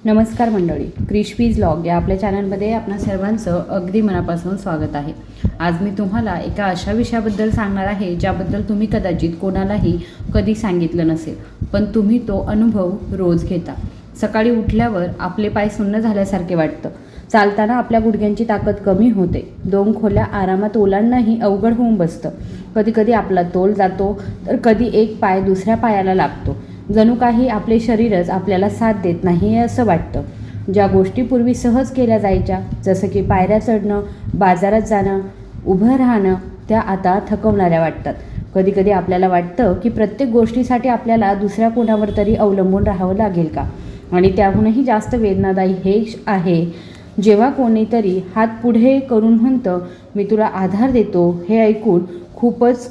नमस्कार मंडळी, क्रिशपीज व्लॉग या आपल्या चॅनलमध्ये आपणा सर्वांचं अगदी मनापासून स्वागत आहे। आज मी तुम्हाला एका अशा विषयाबद्दल सांगणार आहे ज्याबद्दल तुम्ही कदाचित कोणालाही कधी सांगितलं नसेल, पण तुम्ही तो अनुभव रोज घेता। सकाळी उठल्यावर आपले पाय सुन्न झाल्यासारखे वाटतं, चालताना आपल्या गुडघ्यांची ताकद कमी होते, 2 खोल्या आरामात ओलांडणंही अवघड होऊन बसतं। कधी कधी आपला तोल जातो तर कधी एक पाय दुसऱ्या पायाला लागतो, जणू काही आपले शरीरच आपल्याला साथ देत नाही असं वाटतं। ज्या गोष्टी पूर्वी सहज केल्या जायच्या, जसं की पायऱ्या चढणं, बाजारात जाणं, उभं राहणं, त्या आता थकवणाऱ्या वाटतात। कधी कधी आपल्याला वाटतं की प्रत्येक गोष्टीसाठी आपल्याला दुसऱ्या कोणावर तरी अवलंबून राहावं लागेल का। आणि त्याहूनही जास्त वेदनादायी हे आहे जेव्हा कोणीतरी हात पुढे करून म्हणतं, मी तुला आधार देतो। हे ऐकून खूपच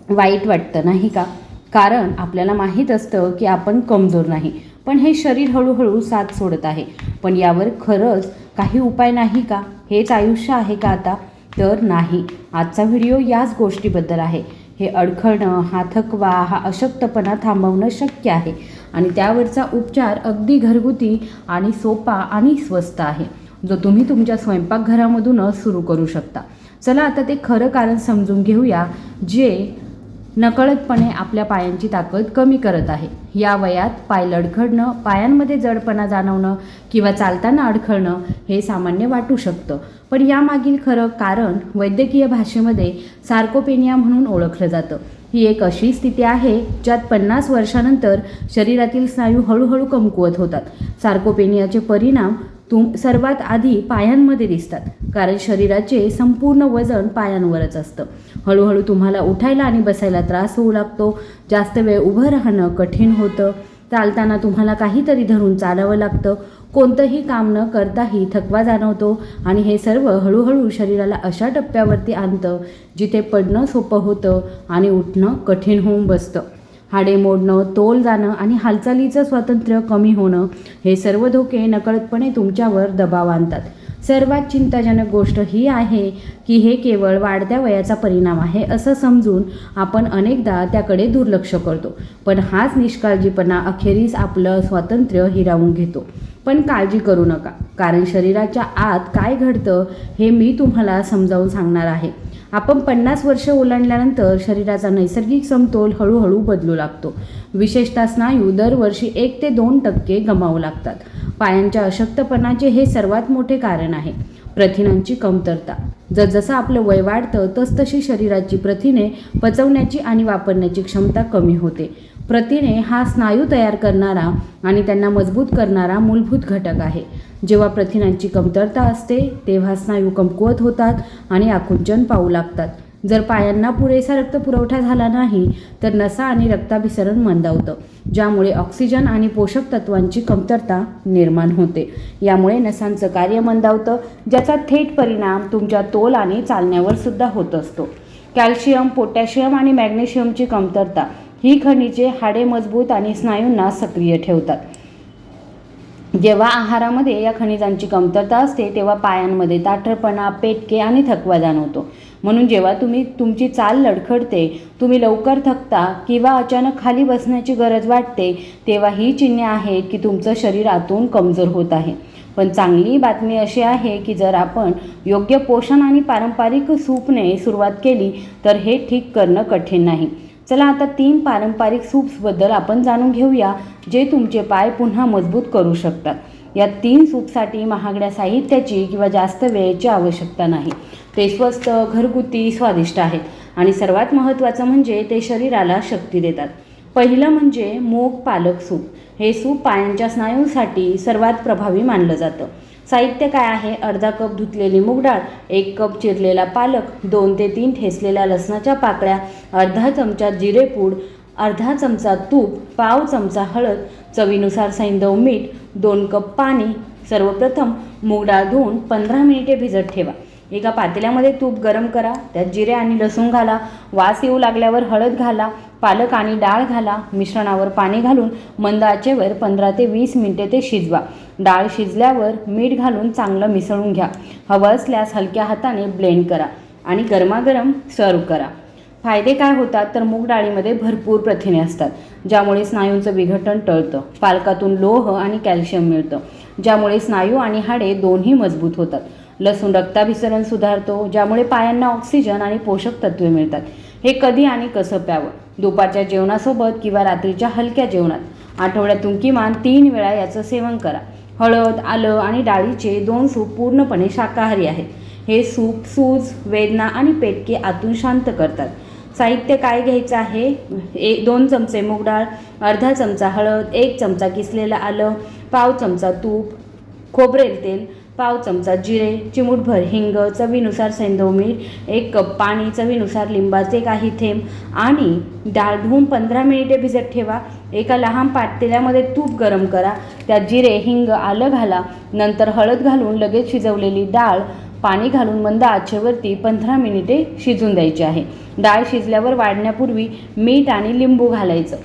वाईट वाटतं नाही का? कारण आपल्याला माहीत असतं की आपण कमजोर नाही, पण हे शरीर हळूहळू साथ सोडत आहे। पण यावर खरंच काही उपाय नाही का? हेच आयुष्य आहे का आता? तर नाही। आजचा व्हिडिओ याच गोष्टीबद्दल आहे। हे अडखळणं, हा थकवा, हा अशक्तपणा थांबवणं शक्य आहे आणि त्यावरचा उपचार अगदी घरगुती आणि सोपा आणि स्वस्त आहे, जो तुम्ही तुमच्या स्वयंपाकघरामधूनच सुरू करू शकता। चला आता ते खरं कारण समजून घेऊया, जे नकळतपणे आपल्या पायांची ताकद कमी करत आहे। या वयात पाय लडखडणं, पायांमध्ये जडपणा जाणवणं किंवा चालताना अडखळणं हे सामान्य वाटू शकतं, पण यामागील खरं कारण वैद्यकीय भाषेमध्ये सार्कोपेनिया म्हणून ओळखलं जातं। ही एक अशी स्थिती आहे ज्यात 50 वर्षानंतर शरीरातील स्नायू हळूहळू कमकुवत होतात। सार्कोपेनियाचे परिणाम सर्वात आधी पायांमध्ये दिसतात, कारण शरीराचे संपूर्ण वजन पायांवरच असतं। हळूहळू तुम्हाला उठायला आणि बसायला त्रास होऊ लागतो, जास्त वेळ उभं राहणं कठीण होतं, चालताना तुम्हाला काहीतरी धरून चालावं लागतं, कोणतंही काम न करताही थकवा जाणवतो आणि हे सर्व हळूहळू शरीराला अशा टप्प्यावरती आणतं जिथे पडणं सोपं होतं आणि उठणं कठीण होऊन बसतं। हाडे मोडणं, तोल जाणं आणि हालचालीचं स्वातंत्र्य कमी होणं हे सर्व धोके नकळतपणे तुमच्यावर दबाव आणतात। सर्वात चिंताजनक गोष्ट ही आहे की हे केवळ वाढत्या वयाचा परिणाम आहे असं समजून आपण अनेकदा त्याकडे दुर्लक्ष करतो, पण हाच निष्काळजीपणा अखेरीस आपलं स्वातंत्र्य हिरावून घेतो। पण काळजी करू नका, कारण शरीराच्या आत काय घडतं हे मी तुम्हाला समजावून सांगणार आहे। आपण 50 वर्ष ओलांडल्यानंतर शरीराचा नैसर्गिक समतोल हळूहळू बदलू लागतो। विशेषतः स्नायू दरवर्षी 1 ते 2% गमावू लागतात। पायांच्या अशक्तपणाचे हे सर्वात मोठे कारण आहे। प्रथिनांची कमतरता। जसजसं आपलं वय वाढतं तसतशी शरीराची प्रथिने पचवण्याची आणि वापरण्याची क्षमता कमी होते। प्रथिने हा स्नायू तयार करणारा आणि त्यांना मजबूत करणारा मूलभूत घटक आहे। जेव्हा प्रथिनांची कमतरता असते तेव्हा स्नायू कमकुवत होतात आणि आकुंचन पावू लागतात। जर पायांना पुरेसा रक्तपुरवठा झाला नाही तर नसा आणि रक्ताभिसरण मंदावतं, ज्यामुळे ऑक्सिजन आणि पोषक तत्वांची कमतरता निर्माण होते। यामुळे नसांचं कार्य मंदावतं, ज्याचा थेट परिणाम तुमच्या तोल आणि चालण्यावर सुद्धा होत असतो। कॅल्शियम, पोटॅशियम आणि मॅग्नेशियमची कमतरता ही खनिजे हाडे मजबूत आणि स्नायूंना सक्रिय ठेवतात। जेव्हा आहारामध्ये या खनिजांची कमतरता असते तेव्हा पायांमध्ये ताठरपणा, पेटके आणि थकवा जाणवतो। म्हणून जेव्हा तुमची चाल लडखडते, तुम्ही लवकर थकता किंवा अचानक खाली बसण्याची गरज वाटते, तेव्हा ही चिन्हे आहेत की तुमचं शरीर आतून कमजोर होत आहे। पण चांगली बातमी अशी आहे की जर आपण योग्य पोषण आणि पारंपरिक सूपने सुरुवात केली तर हे ठीक करणं कठीण नाही। चला आता 3 पारंपरिक सूप्सबद्दल आपण जाणून घेऊया, जे तुमचे पाय पुन्हा मजबूत करू शकतात। या 3 सूपसाठी महागड्या साहित्याची किंवा जास्त वेळेची आवश्यकता नाही। ते स्वस्त, घरगुती, स्वादिष्ट आहेत आणि सर्वात महत्त्वाचं म्हणजे ते शरीराला शक्ती देतात। पहिलं म्हणजे मूग पालक सूप। हे सूप पायांच्या स्नायूंसाठी सर्वात प्रभावी मानलं जातं। साहित्य काय आहे? अर्धा कप धुतलेली मूग डाळ, 1 कप चिरलेला पालक, 2 ते 3 ठेचलेल्या लसणाच्या पाकळ्या, अर्धा चमचा जिरेपूड, अर्धा चमचा तूप, पाव चमचा हळद, चवीनुसार सैंधव मीठ, 2 कप पाणी। सर्वप्रथम मूग डाळ धुवून 15 मिनिटे भिजत ठेवा। एका पातेल्यामध्ये तूप गरम करा, त्यात जिरे आणि लसूण घाला, वास येऊ लागल्यावर हळद घाला, पालक आणि डाळ घाला, मिश्रणावर पाणी घालून मंद आचेवर 15 ते 20 मिनिटे ते शिजवा। डाळ शिजल्यावर मीठ घालून चांगलं मिसळून घ्या। हवं असल्यास हलक्या हाताने ब्लेंड करा आणि गरमागरम सर्व करा। फायदे काय होतात तर मूग डाळीमध्ये भरपूर प्रथिने असतात, ज्यामुळे स्नायूंचं विघटन टळतं. पालकातून लोह आणि कॅल्शियम मिळतं, ज्यामुळे स्नायू आणि हाडे दोन्ही मजबूत होतात. लसूण रक्ताभिसरण सुधारतो, ज्यामुळे पायांना ऑक्सिजन आणि पोषक तत्वे मिळतात. हे कधी आणि कसं प्यावं? दुपारच्या जेवणासोबत किंवा रात्रीच्या हलक्या जेवणात. आठवड्यातून किमान 3 वेळा याचं सेवन करा. हळद, आलं आणि डाळीचे 2 सूप पूर्णपणे शाकाहारी आहेत. हे सूप सूज, वेदना आणि पेटके आतून शांत करतात. साहित्य काय घ्यायचं आहे? 2 चमचे मूग डाळ, अर्धा चमचा हळद, 1 चमचा किसलेलं आलं, पाव चमचा तूप, खोबरेल तेल, पाव चमचा जिरे, चिमूटभर हिंग, चवीनुसार सैंधव मीठ, 1 कप पाणी, चवीनुसार लिंबाचे काही थेंब आणि डाळ धुवून 15 मिनिटे भिजत ठेवा. एका लहान पातेल्यामध्ये तूप गरम करा, त्यात जिरे, हिंग, आलं घाला. नंतर हळद घालून लगेच शिजवलेली डाळ पाणी घालून मंद आचेवरती 15 मिनिटे शिजून द्यायची आहे. डाळ शिजल्यावर वाढण्यापूर्वी मीठ आणि लिंबू घालायचं.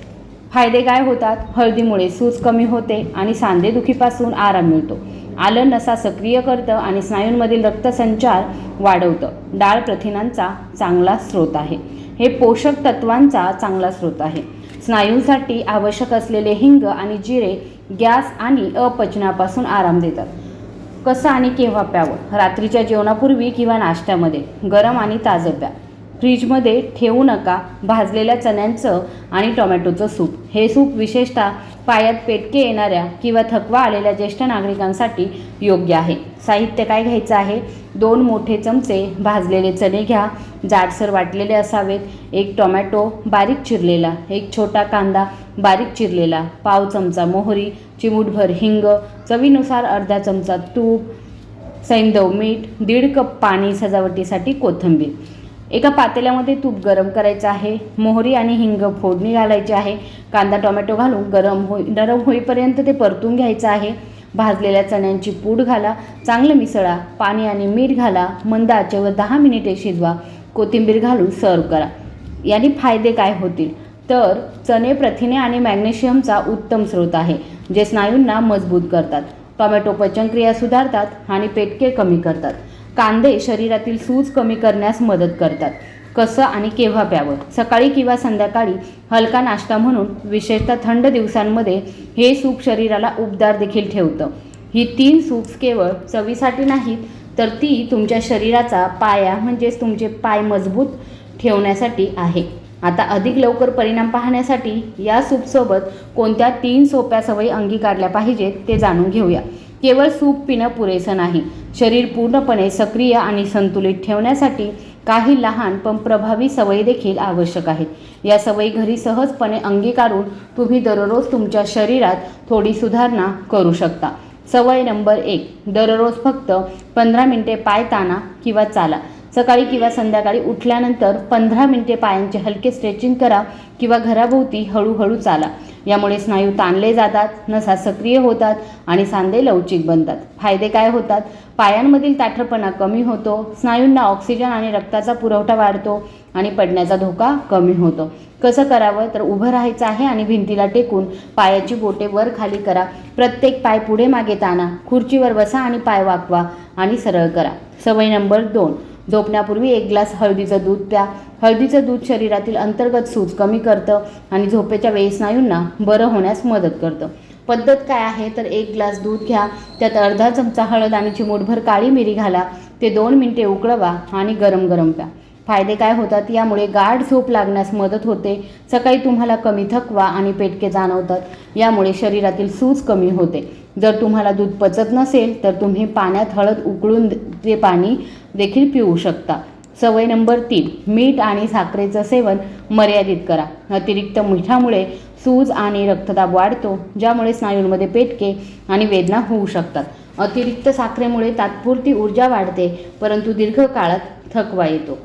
फायदे काय होतात? हळदीमुळे सूज कमी होते आणि सांधेदुखीपासून आराम मिळतो. आलं नसा सक्रिय करतं आणि स्नायूंमधील रक्तसंचार वाढवतं. डाळ प्रथिनांचा चांगला स्रोत आहे. हे पोषक तत्वांचा चांगला स्रोत आहे. स्नायूंसाठी आवश्यक असलेले हिंग आणि जिरे गॅस आणि अपचनापासून आराम देतात. कसं आणि केव्हा प्यावं? रात्रीच्या जेवणापूर्वी किंवा नाश्त्यामध्ये गरम आणि ताजं प्या. फ्रीजमध्ये ठेवू नका. भाजलेल्या चण्यांचं आणि टोमॅटोचं सूप. हे सूप विशेषतः पायात पेटके येणाऱ्या किंवा थकवा आलेल्या ज्येष्ठ नागरिकांसाठी योग्य आहे. साहित्य काय घ्यायचं आहे? 2 मोठे चमचे भाजलेले चणे घ्या, जाडसर वाटलेले असावेत. 1 टोमॅटो बारीक चिरलेला, 1 छोटा कांदा बारीक चिरलेला, पाव चमचा मोहरी, चिमूटभर हिंग, चवीनुसार अर्धा चमचा तूप, सैंधव मीठ, 1.5 कप पाणी, सजावटीसाठी कोथिंबीर. एका पातेल्यामध्ये तूप गरम करायचं आहे. मोहरी आणि हिंग फोडणी घालायची आहे. कांदा टोमॅटो घालून नरम होईपर्यंत ते परतून घ्यायचं आहे. भाजलेल्या चण्यांची पूड घाला, चांगलं मिसळा. पाणी आणि मीठ घाला, मंद आचेवर 10 मिनिटे शिजवा. कोथिंबीर घालून सर्व करा. याने फायदे काय होतील? तर चणे प्रथिने आणि मॅग्नेशियमचा उत्तम स्रोत आहे, जे स्नायूंना मजबूत करतात. टोमॅटो पचनक्रिया सुधारतात आणि पेटके कमी करतात. कांदे शरीरातील सूज कमी करण्यास मदत करतात. कसं आणि केव्हा प्यावं? सकाळी किंवा संध्याकाळी हलका नाश्ता म्हणून. विशेषतः थंड दिवसांमध्ये हे सूप शरीराला उबदार देखील ठेवतं. ही 3 सूप्स केवळ चवीसाठी नाहीत, तर ती तुमच्या शरीराचा पाया म्हणजेच तुमचे पाय मजबूत ठेवण्यासाठी आहे. आता अधिक लवकर परिणाम पाहण्यासाठी या सूपसोबत कोणत्या 3 सोप्या सवयी अंगीकारल्या पाहिजेत ते जाणून घेऊया. केवळ सूप पिणं पुरेसं नाही. शरीर पूर्णपणे सक्रिय आणि संतुलित ठेवण्यासाठी काही लहान पण प्रभावी सवयी देखील आवश्यक आहेत. या सवयी घरी सहजपणे अंगीकारून तुम्ही दररोज तुमच्या शरीरात थोडी सुधारणा करू शकता. सवय नंबर 1. दररोज फक्त 15 मिनिटे पाय ताणा किंवा चाला. सकाळी किंवा संध्याकाळी उठल्यानंतर 15 मिनिटे पायांचे हलके स्ट्रेचिंग करा किंवा घराभोवती हळूहळू चाला. यामुळे स्नायू ताणले जातात, नसा सक्रिय होतात आणि सांधे लवचिक बनतात. फायदे काय होतात? पायांमधील ताठरपणा कमी होतो, स्नायूंना ऑक्सिजन आणि रक्ताचा पुरवठा वाढतो आणि पडण्याचा धोका कमी होतो. कसं करावं? तर उभं राहायचं आहे आणि भिंतीला टेकून पायाची बोटे वर खाली करा. प्रत्येक पाय पुढे मागे ताणा. खुर्चीवर बसा आणि पाय वाकवा आणि सरळ करा. सवय नंबर 2. झोपण्यापूर्वी 1 ग्लास हळदीचं दूध प्या. हळदीचं दूध शरीरातील अंतर्गत सूज कमी करतं आणि झोपेच्या वेळी स्नायूंना बरं होण्यास मदत करतं. पद्धत काय आहे? तर 1 ग्लास दूध घ्या, त्यात अर्धा चमचा हळद आणि चिमूटभर काळी मिरी घाला. ते 2 मिनिटे उकळवा आणि गरम गरम प्या. फायदे काय होतात? यामुळे गाढ झोप लागण्यास मदत होते. सकाळी तुम्हाला कमी थकवा आणि पेटके जाणवतात. यामुळे शरीरातील सूज कमी होते. जर तुम्हाला दूध पचत नसेल तर तुम्ही पाण्यात हळद उकळून ते पाणी देखील पिऊ शकता. सवय नंबर 3. मीठ आणि साखरेचं सेवन मर्यादित करा. अतिरिक्त मिठामुळे सूज आणि रक्तदाब वाढतो, ज्यामुळे स्नायूंमध्ये पेटके आणि वेदना होऊ शकतात. अतिरिक्त साखरेमुळे तात्पुरती ऊर्जा वाढते, परंतु दीर्घकाळात थकवा येतो.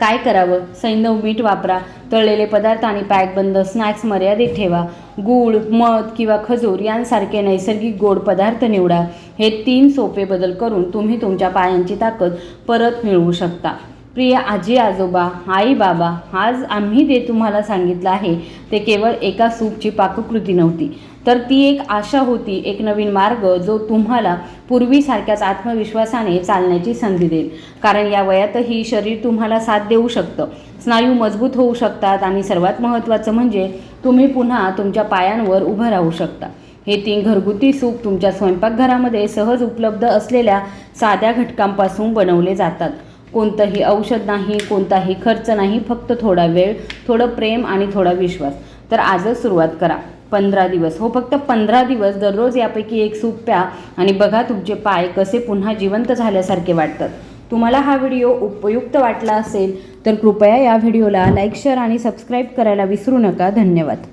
काय करावं? सैंधव मीठ वापरा. तळलेले पदार्थ आणि पॅकबंद स्नॅक्स मर्यादित ठेवा. गूळ, मध किंवा खजूर यांसारखे नैसर्गिक गोड पदार्थ निवडा. हे 3 सोपे बदल करून तुम्ही तुमच्या पायांची ताकद परत मिळवू शकता. प्रिय आजी आजोबा, आई बाबा, आज आम्ही जे तुम्हाला सांगितलं आहे ते केवळ एका सूपची पाककृती नव्हती, तर ती एक आशा होती, एक नवीन मार्ग जो तुम्हाला पूर्वीसारख्याच आत्मविश्वासाने चालण्याची संधी देईल. कारण या वयातही शरीर तुम्हाला साथ देऊ शकतं, स्नायू मजबूत होऊ शकतात आणि सर्वात महत्त्वाचं म्हणजे तुम्ही पुन्हा तुमच्या पायांवर उभं राहू शकता. हे 3 घरगुती सूप तुमच्या स्वयंपाकघरामध्ये सहज उपलब्ध असलेल्या साध्या घटकांपासून बनवले जातात. कोणतंही औषध नाही, कोणताही खर्च नाही, फक्त थोडा वेळ, थोडं प्रेम आणि थोडा विश्वास. तर आजच सुरुवात करा. 15 दिवस, हो फक्त 15 दिवस दररोज यापैकी एक सूप प्या आणि बघा तुमचे पाय कसे पुन्हा जिवंत झाल्यासारखे वाटतात. तुम्हाला हा व्हिडिओ उपयुक्त वाटला असेल तर कृपया या व्हिडिओला लाईक, शेअर आणि सबस्क्राईब करायला विसरू नका. धन्यवाद.